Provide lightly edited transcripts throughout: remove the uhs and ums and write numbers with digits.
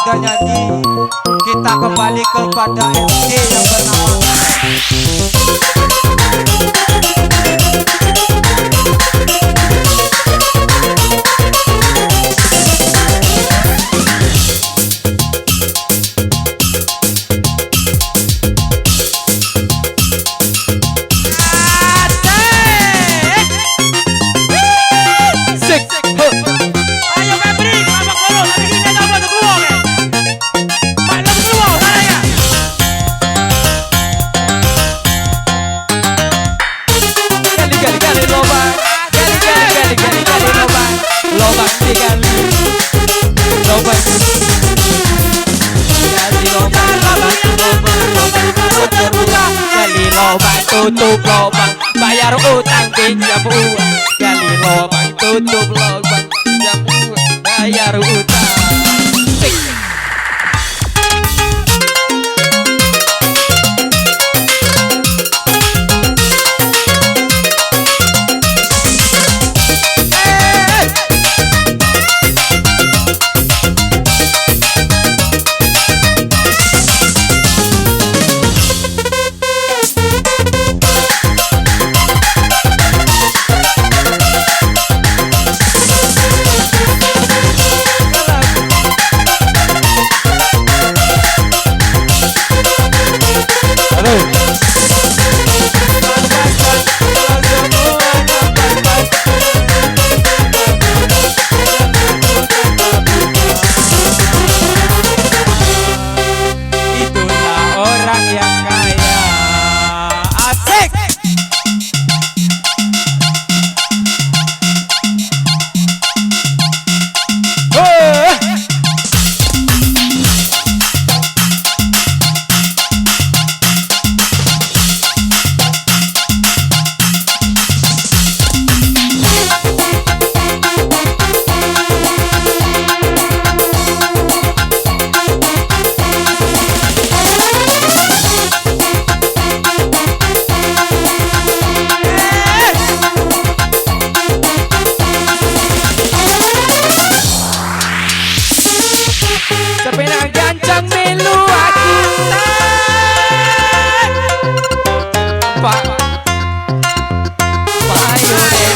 sudah nyanyi, kita kembali kepada MC yang bernama tutup lubang, bayar utang pinjam uang. Gali lubang, tutup lubang, pinjam uang, bayar utang.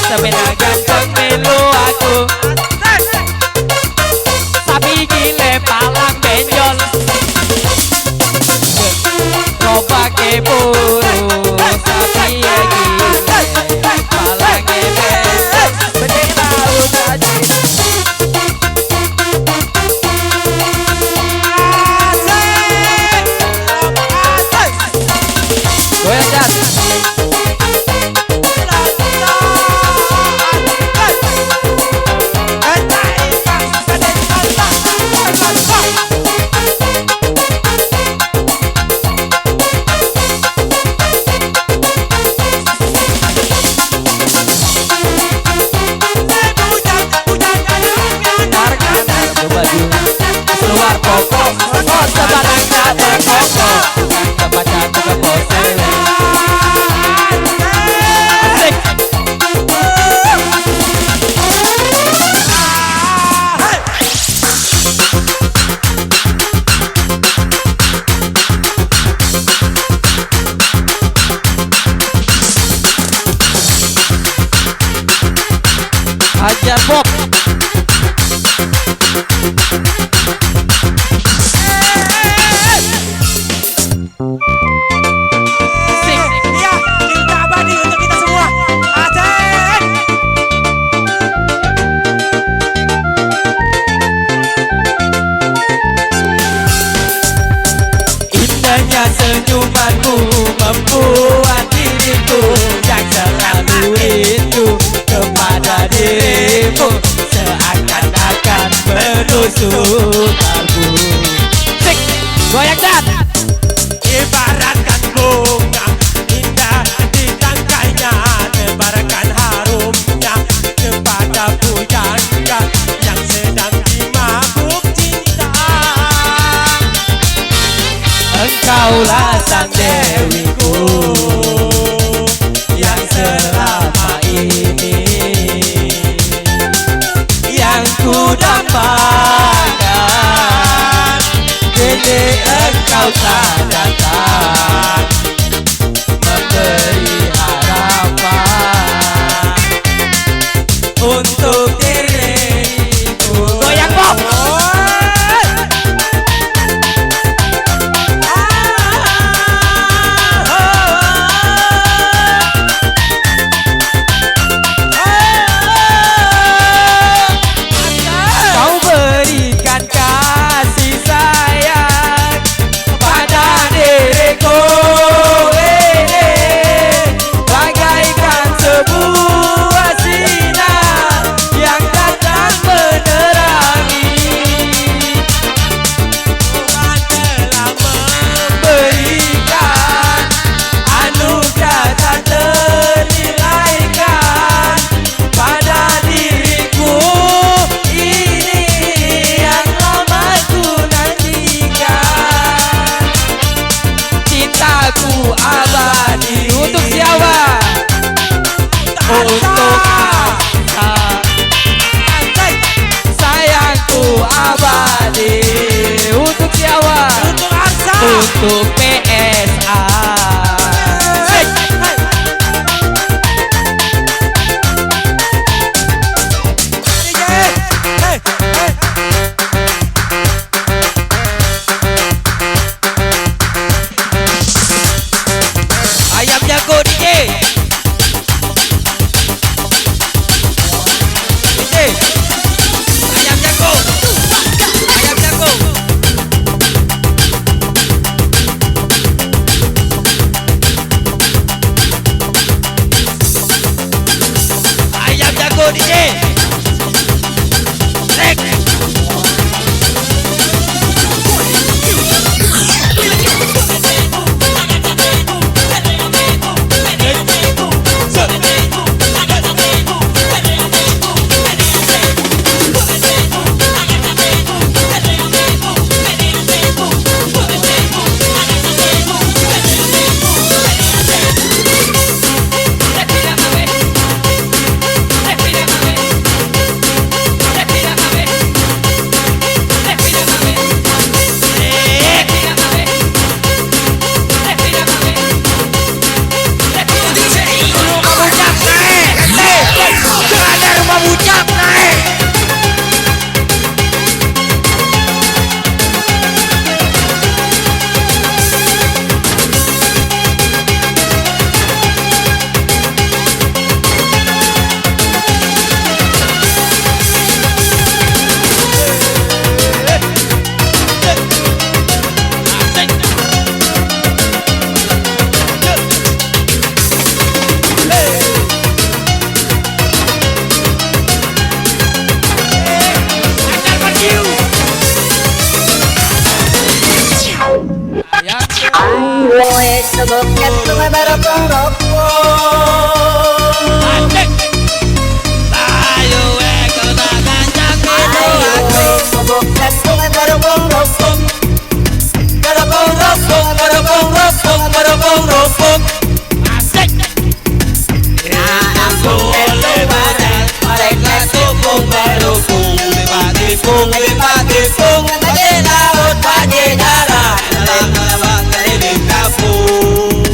Sepeda ganteng melu aku, sapi gile palang benjol, coba ke buru sapi gile palang benjol, bendera udah Hajar Bob. Iya, cinta abadi untuk kita semua. Asik. Indahnya senyumanmu membuat diriku yang selalu rindu kepada dirimu, seakan-akan menusuk kalbu. Sik, goyang dan Ibaratkan bunga indah di tangkainya, tebarkan harumnya kepada pujangga yang sedang dimabuk cinta. engkaulah sang dewiku yang selama ini yang ku dambakan. kau tak datang memberi harapan untuk diriku. Goyang Bob. Kau berikan kasih sayang pada diriku, bagaikan sebuah sinar yang datang menerangi. Tuhan telah Berikan anugerah tak ternilaikan pada diriku ini yang lama ku nantikan. Cintaku abadi untuk siapa? Untuk Asa. Sayangku abadi untuk siapa? untuk Arsa. Untuk PSA. Ayam jago DJ. DJ. Ayam jago. Ayam jago. Ayam jago DJ. Rek. Ai sebabnya sungai berpengropong. Ayo kau takkan jatuh. Ai sebabnya sungai berpengropong. Berpengropong, berpengropong, berpengropong. Asik. Aku Boleh banyak mereka tukung berukung. Lipat-lipung, lipat-lipung. Bagi laut, bagi darat. Dalam lewat keliling kampung.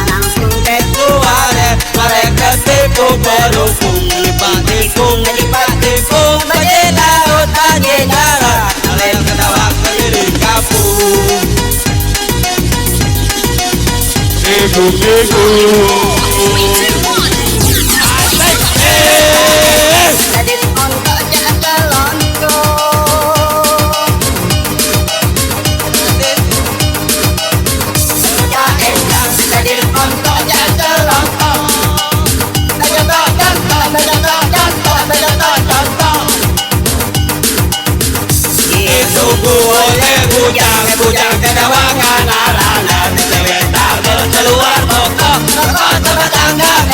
langsung Keluar mereka tikung berukung. Lipat-lipung, lipat-lipung. Bagi laut, bagi darat. Dalam lewat keliling kampung. jadi ontok jangan lontok. Ya elah jadi ontok jangan lontok. Itu boleh bujang kedawangan arana. Cewek tak keluar pokok, pokok tempat tangga.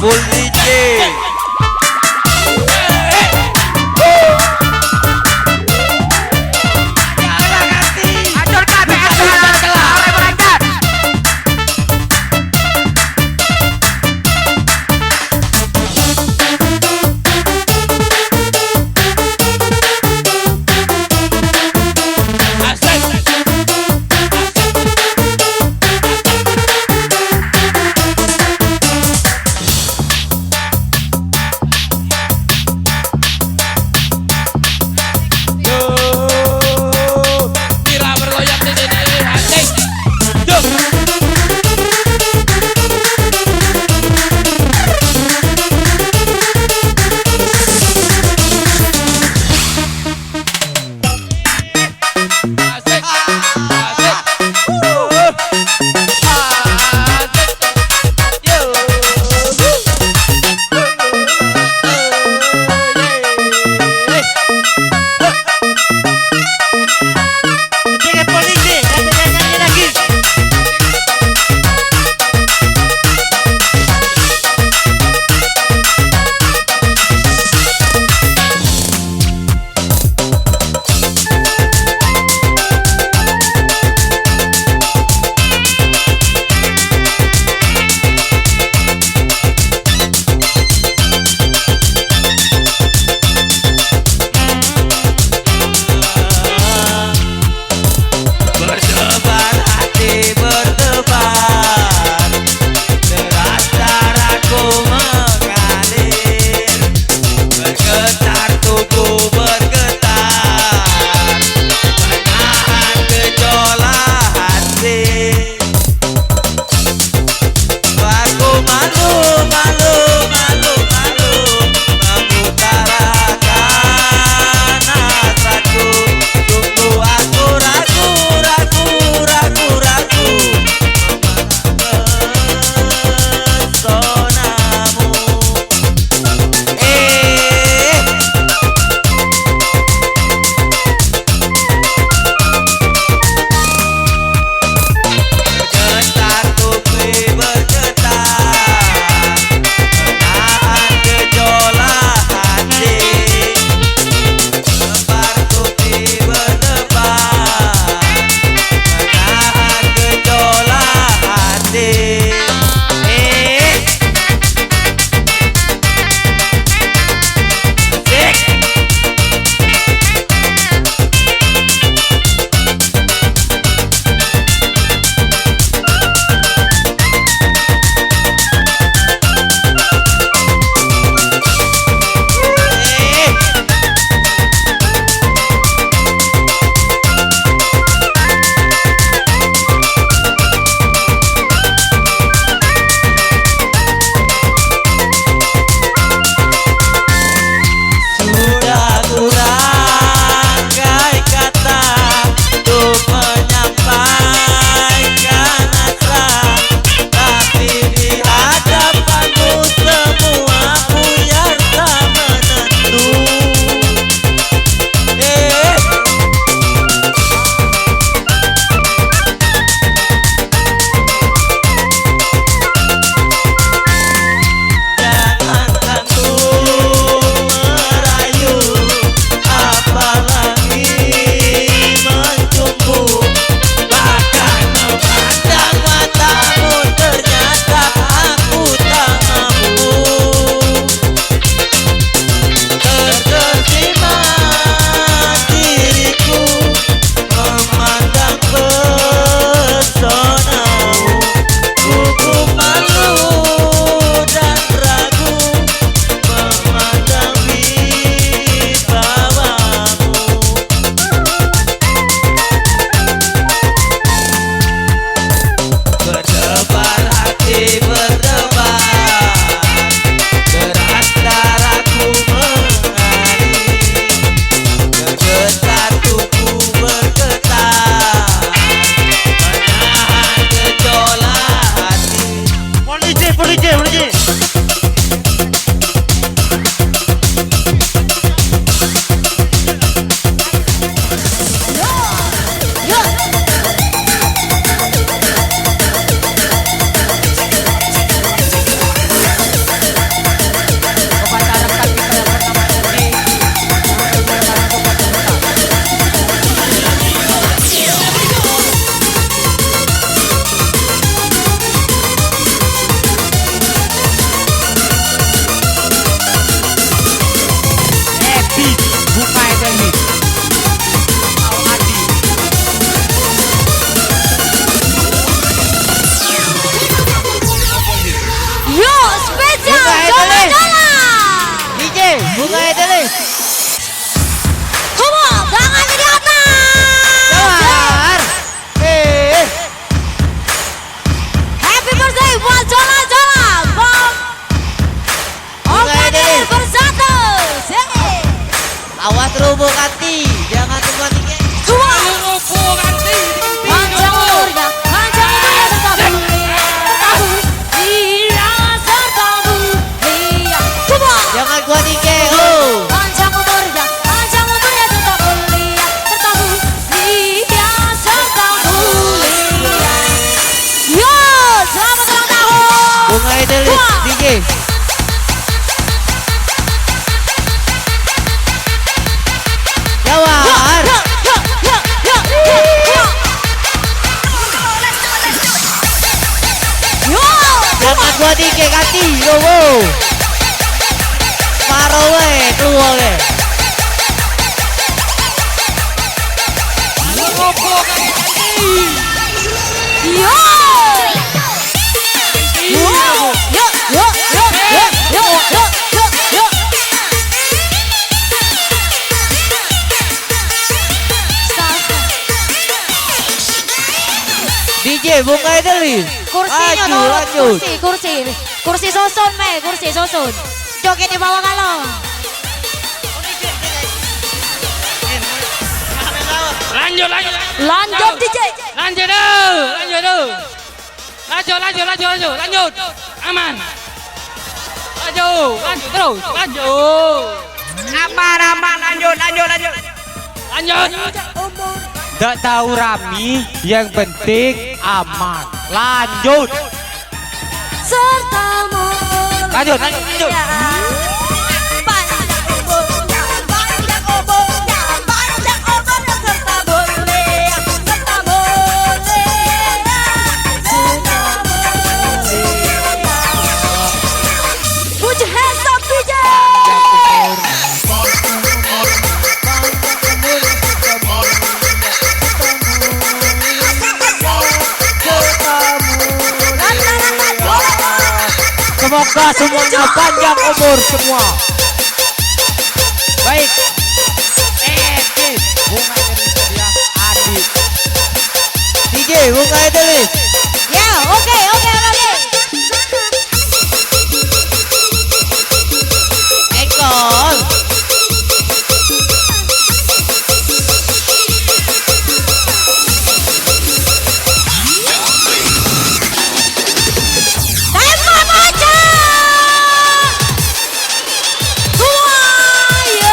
Full DJ. Bunga Edelis. Come on, tangan di atas. Jawar. Happy birthday buat Jola Jola. Bang. Oke bersatu. Awas rubuh Kanti. Jangan semua tinggi. Dua. Rubuh Kanti. Panjang umurnya, panjang umurnya serta mulia. Serta mulia. Come on. Jangan gua tinggi. Panjang umurnya serta mulia. Serta mulia. Yo, selamat ulang tahun. Bunga Edelis. Tinggi. Jawar. Jangan gua tinggi Kanti. Wow. Parowe keluar le. Rubuh Kanti. DJ Bunga Edelis. Kursinya Lanjut, nurut, lanjut. kursi susun kursi susun. Joget di bawah galon. Lanjut. Lanjut DJ. Lanjut. Lanjut. Aman. Lanjut terus. Aman. Lanjut. Nggak tahu Rami, yang penting aman. Lanjut. Serta mulia. Lanjut. Panjang umurnya serta mulia. Put your hands up, DJ. Semoga semuanya panjang umur semua. Baik. Bunga Edelis dia adik. DJ Bunga Edelis. Ya, oke. Ekor. Tembak aja. Dua. Yo.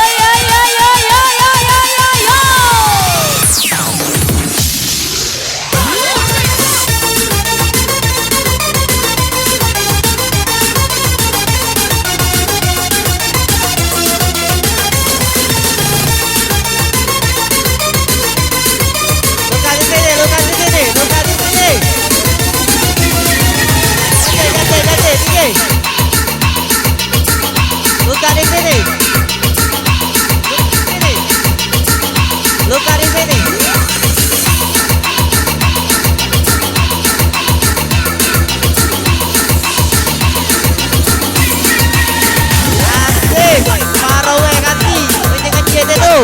Luka di sini. Ganti, DJ. Luka di sini. Luka di sini. Asik. Parowe Kanti. Ini kecil itu.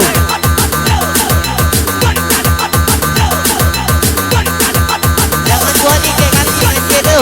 Jangan gua tinggi Kanti kecil itu.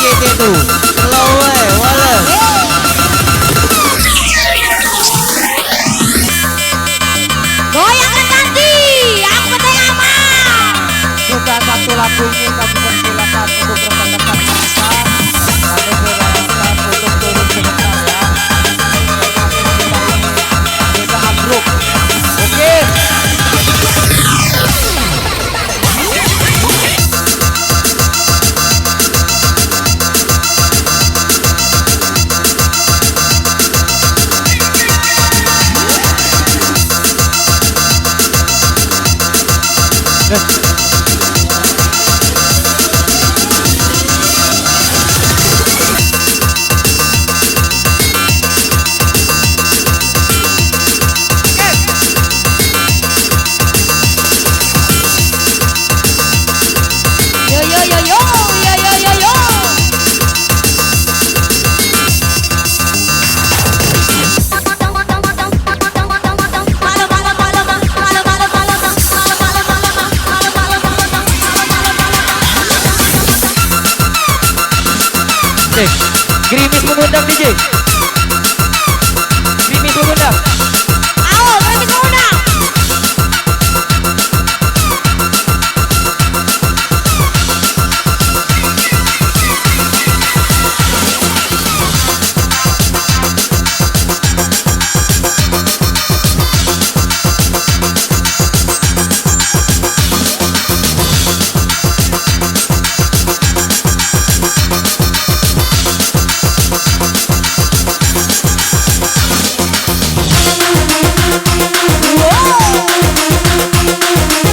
joget itu. Slow wala. Goyangkan nanti, aku penting aman. Juga satu lagu ini kami persilakan untuk rekan-rekan kita. Kami berlangsung untuk turun sebentar ya. Kita ambruk. Oke. Yo yo yo yo, yo yo yo yo. Gerimis mengundang DJ. Gerimis mengundang. Ayo, berarti kau undang.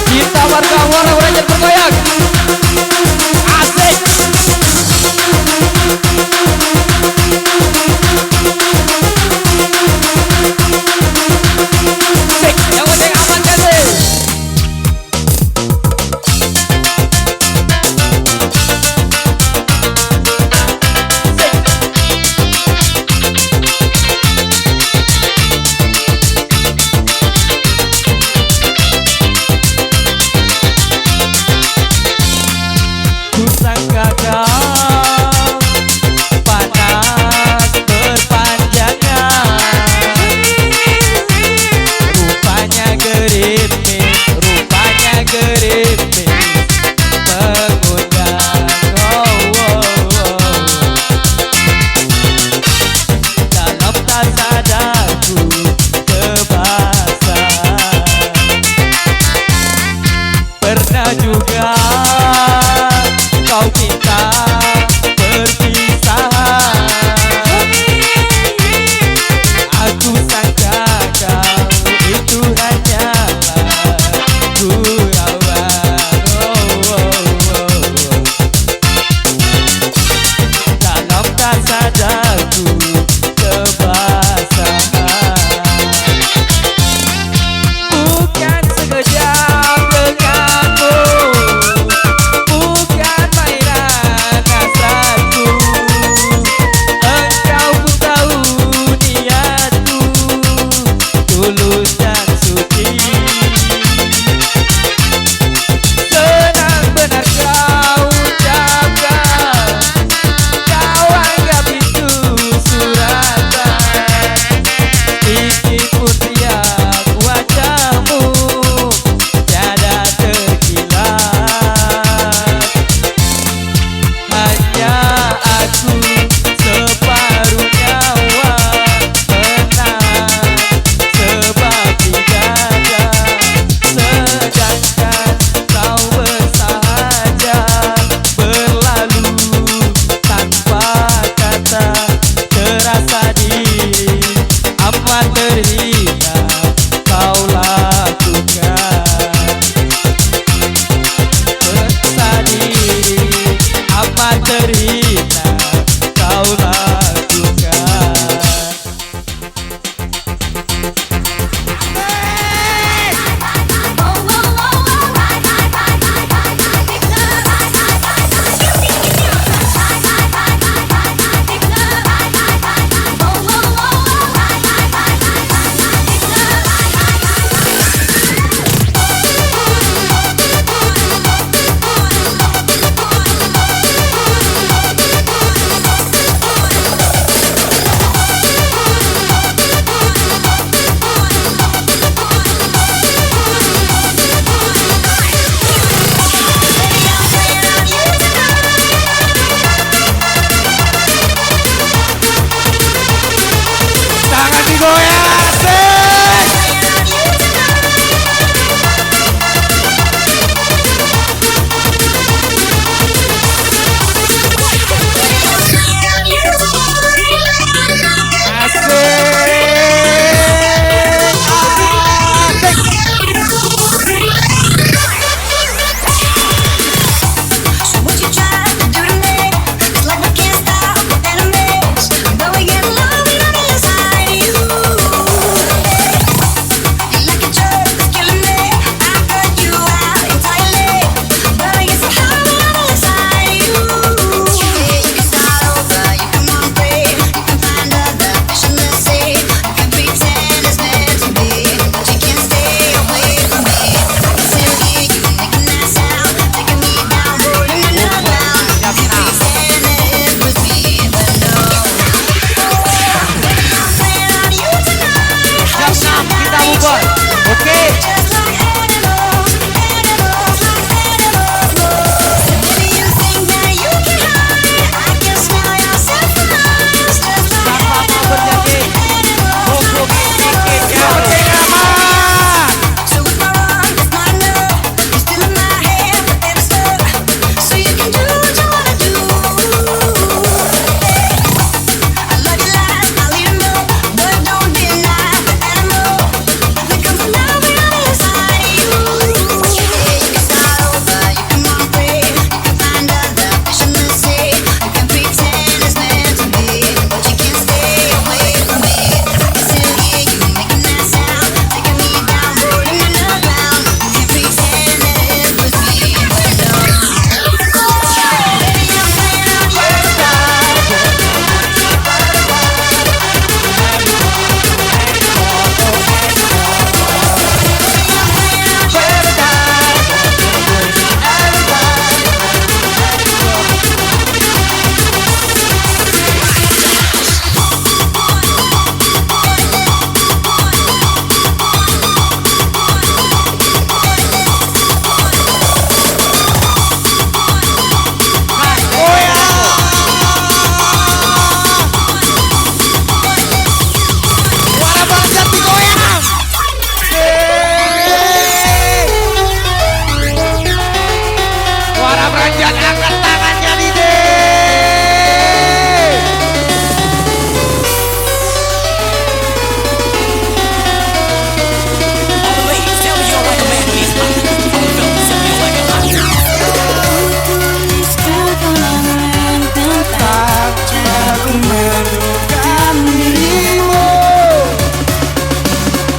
Cinta warga orang jangan bergoyang. Asik. Asik. Yang penting aman kan sih. Kusangka kau panas berpanjangan, rupanya gerimis mengundang. Dalam tak sadarku kebasaan. Pernah juga kau minta perpisahan. Aku sangka kau itu hanyalah gurauan. Dalam tak sadarku kebasaan. Bukan sekejap denganmu, para peranjat angkat tangannya nih deh.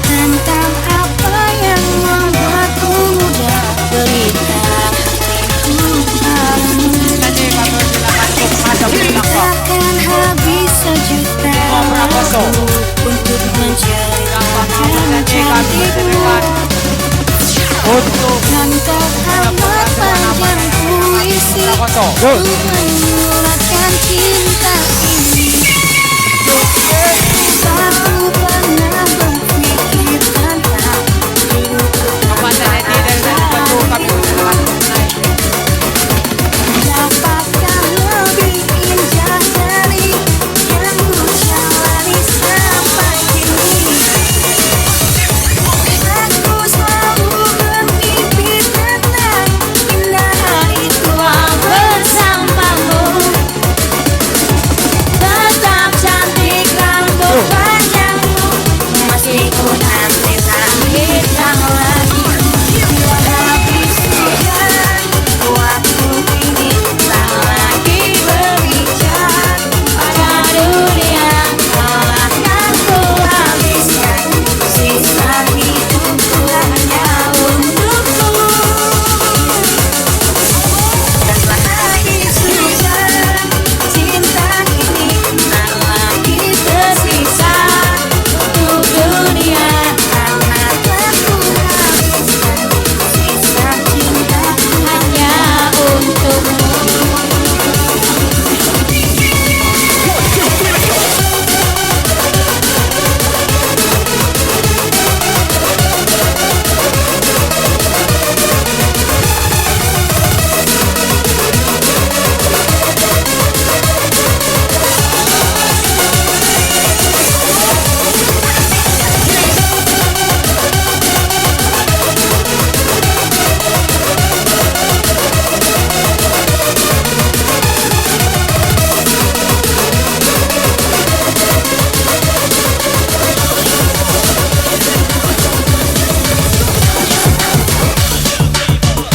Tentang apa yang membuatku mudah berita takkan habis sejuta untuk menceritakan cantikmu. Langkah amat panjang puisi untuk menyuratkan cinta ini. Aku pernah berpikir tentang hidupku dapatkan lebih indah dari yang ku jalani sampai kini. Aku selalu bermimpi tentang indah hari tua bersamamu. Tetap cantik rambut panjangmu, masih ku nanti hitam lagi. Bila habis hujan, waktu ini tak lagi berbicara. Pada dunia kau akan ku habiskan sisa hidupku hanya untukmu. Dan habis hujan, cinta ini tak lagi tersisa untuk dunia, karena telah ku habiskan sisa cinta hanya untukmu.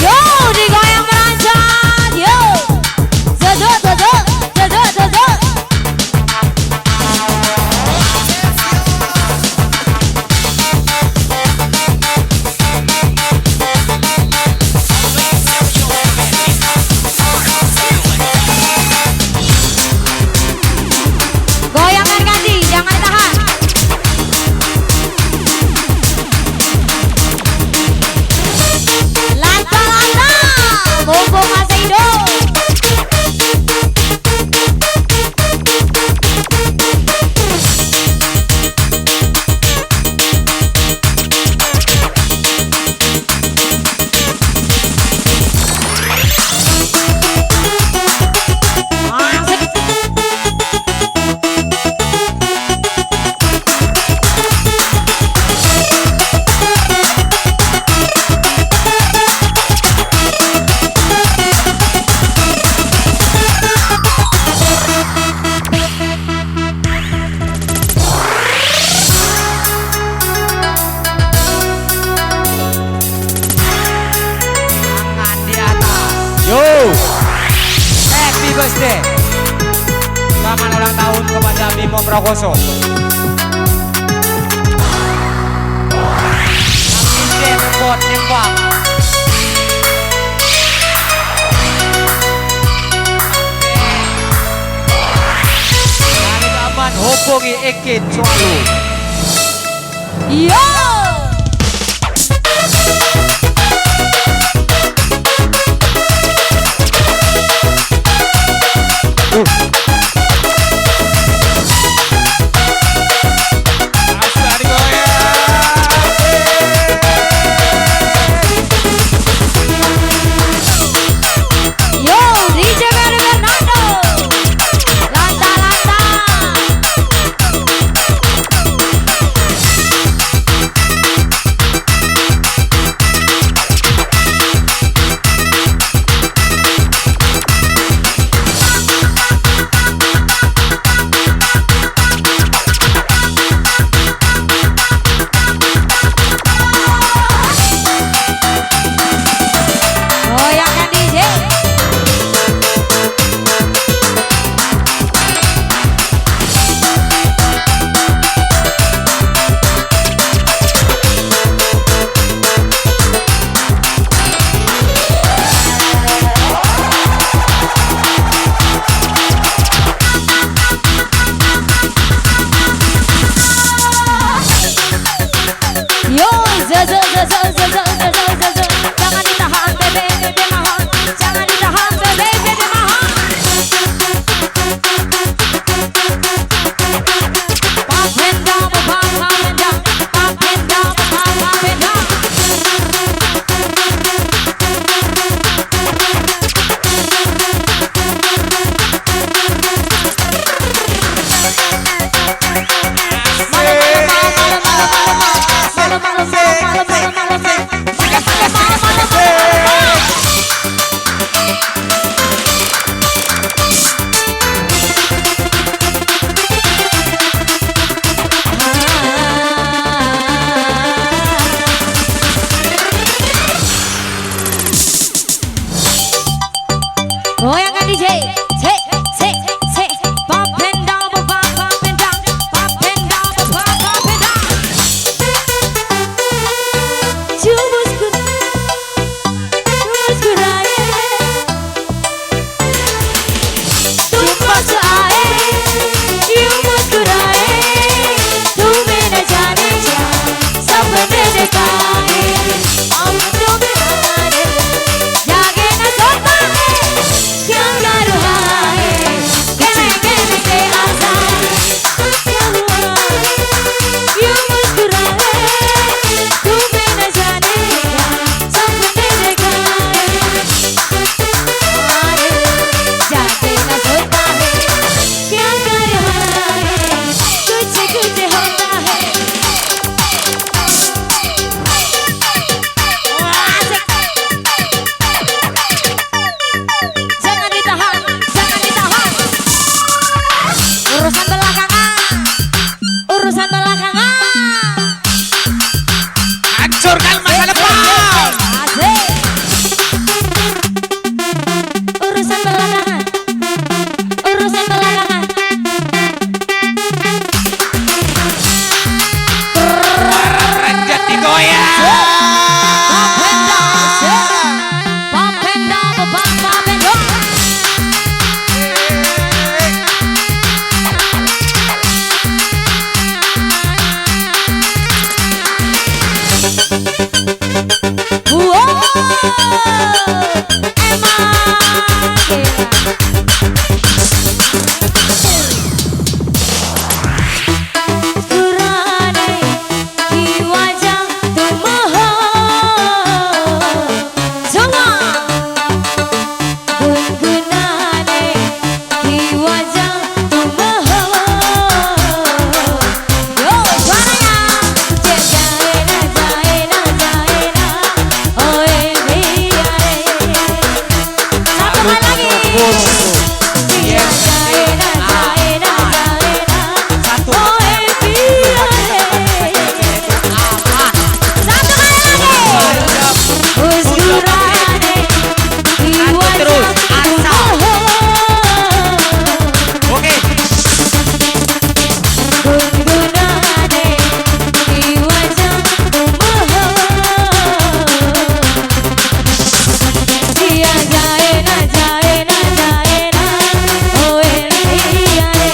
Yo, digoyang beranjat. Yo. Zedut, zedut, zedut, zedut. Goyangkan ganti, jangan ditahan. Lanta-lanta, mumpung masih hidup. Asik. Tangan di atas. Yo. Happy birthday. Selamat ulang tahun kepada Bimo Prakoso. Nembak, nembak. Hari aman hubungi Ekin selalu. Yo. Asal digoyang. Yo, DJ Ferry Fernando. Lanta-lanta. Goyangkan DJ. Say, say, say. Pop and down, pop and down. Pop and down, pop and down. तुम मुस्कुराए, यूं मुस्कुराए, तुम्हें न जाने क्या सपने दिखाए। अब तो बिहारे जागे न सोता है, क्या कर रहा है, कहने से आसान। क्या हुआ, यूं मुस्कुराए, तुम्हें न जाने क्या सपने दिखाए। जागे न सोता है, क्या कर रहा है, कुछ कुछ होता है। Jangan ditahan, jangan ditahan. Urusan belakangan, urusan belakangan. Hancurkan masa depan. Asik. Urusan belakangan, urusan belakangan. Ranjat digoyang. Pop and down, pop and down, pop and down. Wow, Surane di wajah tuh semua gungunane di wajah tuh yo suaranya jaena jaena jaena oh biare satu kali lagi jaena jaena jaena Satu. oh biare satu kali lagi Muskurane di Terus, wajah asal. Oke. gungunane di wajah dia jaena jaena jaena oh biare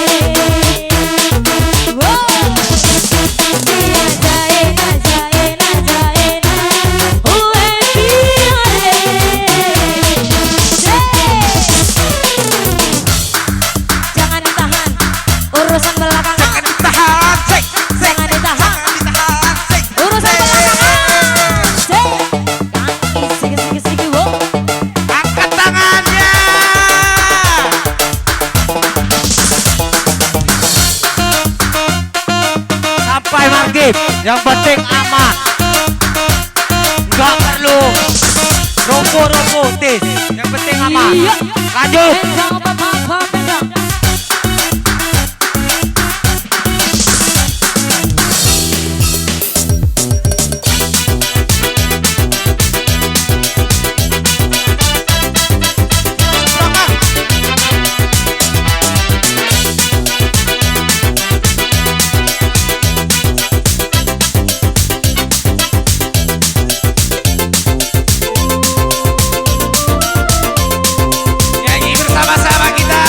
wow dia jaena jaena jaena oh biare jangan ditahan urusan belakangan Jangan ditahan. Sek, sek. jangan ditahan Ditahan. Sek. urusan belakangan segi segi wow Angkat tangannya. Sampai maghrib. Yang penting aman. Gak perlu rumput-rumput. Tis. Yang penting aman. Iya. Lanjut. Nyanyi bersama-sama kita.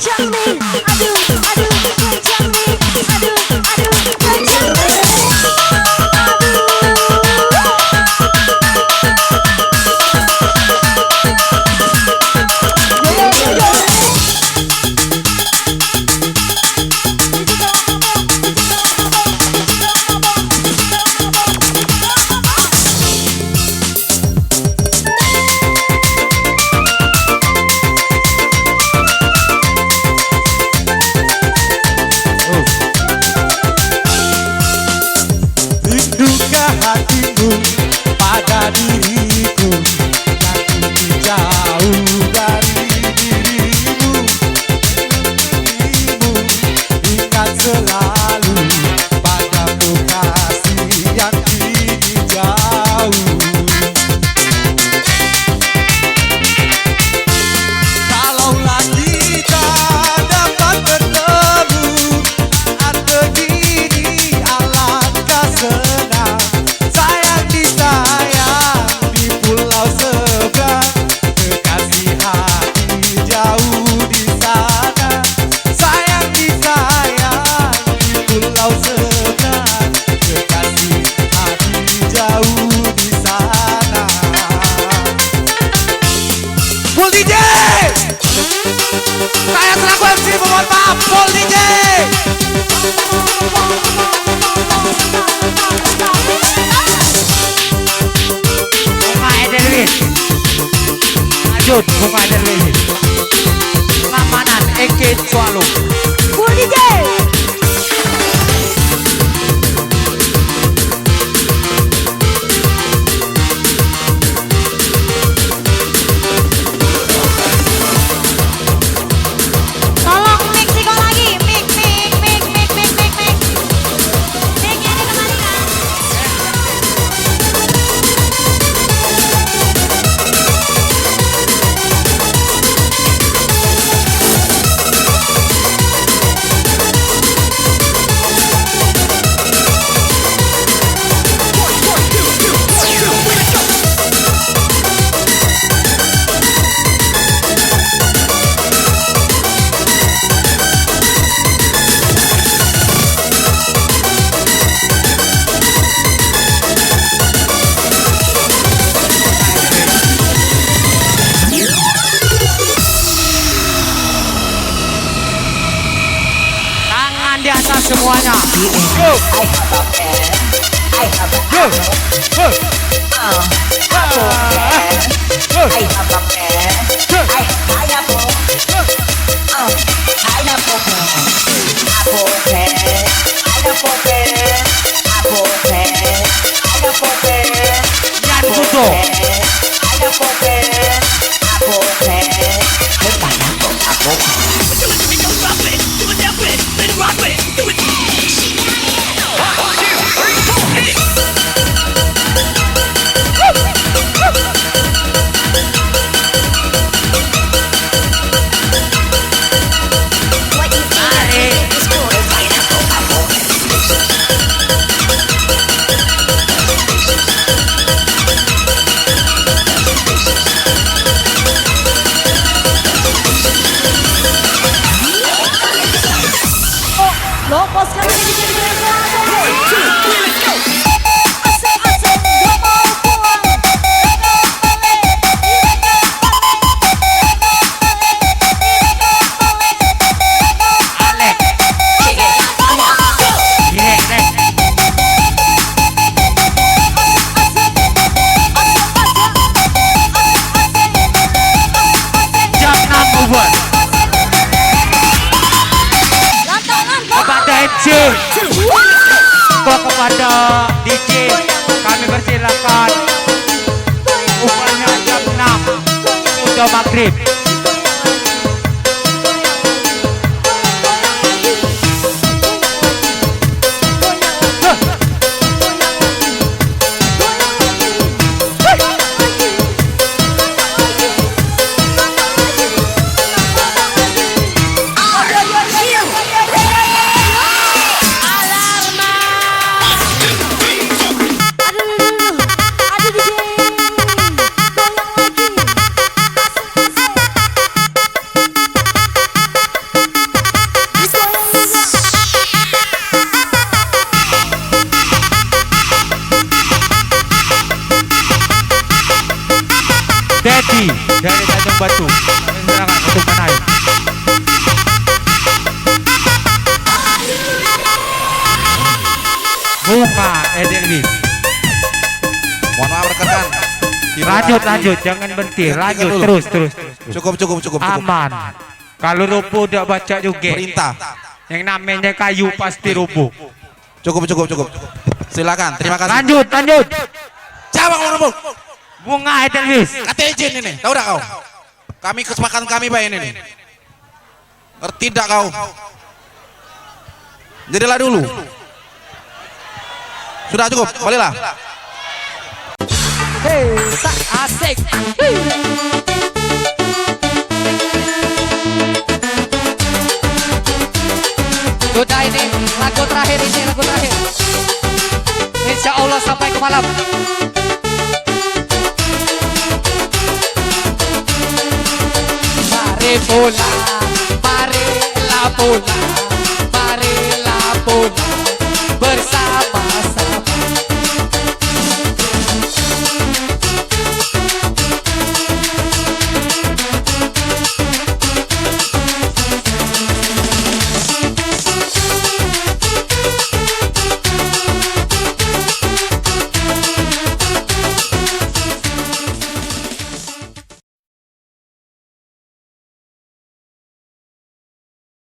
kencang nih. Aduh, aduh, kencang nih. Aduh, aduh, kencang nih. Rindunya hatimu pada diriku, aku jauh dari dirimu. Dirimu ingat selalu padamu kasih yang kini jauh. Kalaulah kita dapat bertemu saat begini, alangkah senang. Sayang disayang di pulau seberang, kekasih hati jauh di sana. Sayang disayang di pulau seberang, kekasih hati jauh di sana. Full DJ! Saya selaku MC mohon maaf, Full DJ! Bunga Ederwis. Lanjut Bunga Ederwis. Pengamanan Eke Swallow. Full DJ. Tolong Meksiko lagi. Mik. Miknya ada kembali kan? Tangan di atas semuanya. Go. Yan Buto. Lo pos kami jadi Alek. Jangan ubah. Kepada MC batu. Silakan untuk menaik. Bunga Edelweiss. Mohon maaf rekan-rekan. Lanjut, jangan berhenti. Lanjut terus. Cukup. Aman. Kalau rubuh udah baca juga. Perintah. Yang namanya kayu pasti rubuh. Cukup. Silakan. Terima kasih. Lanjut. Jawab ngomong. Bunga Edelweiss. Kata izin ini. Tahu tak kau? Kami kesepakatan kami Pak ini nih. Ngerti tak kau? Jadilah dulu. Sudah cukup. Baliklah. Hei, tak asik. Sudah ini lagu terakhir Insya Allah sampai ke malam. Mari pulang, marilah pulang.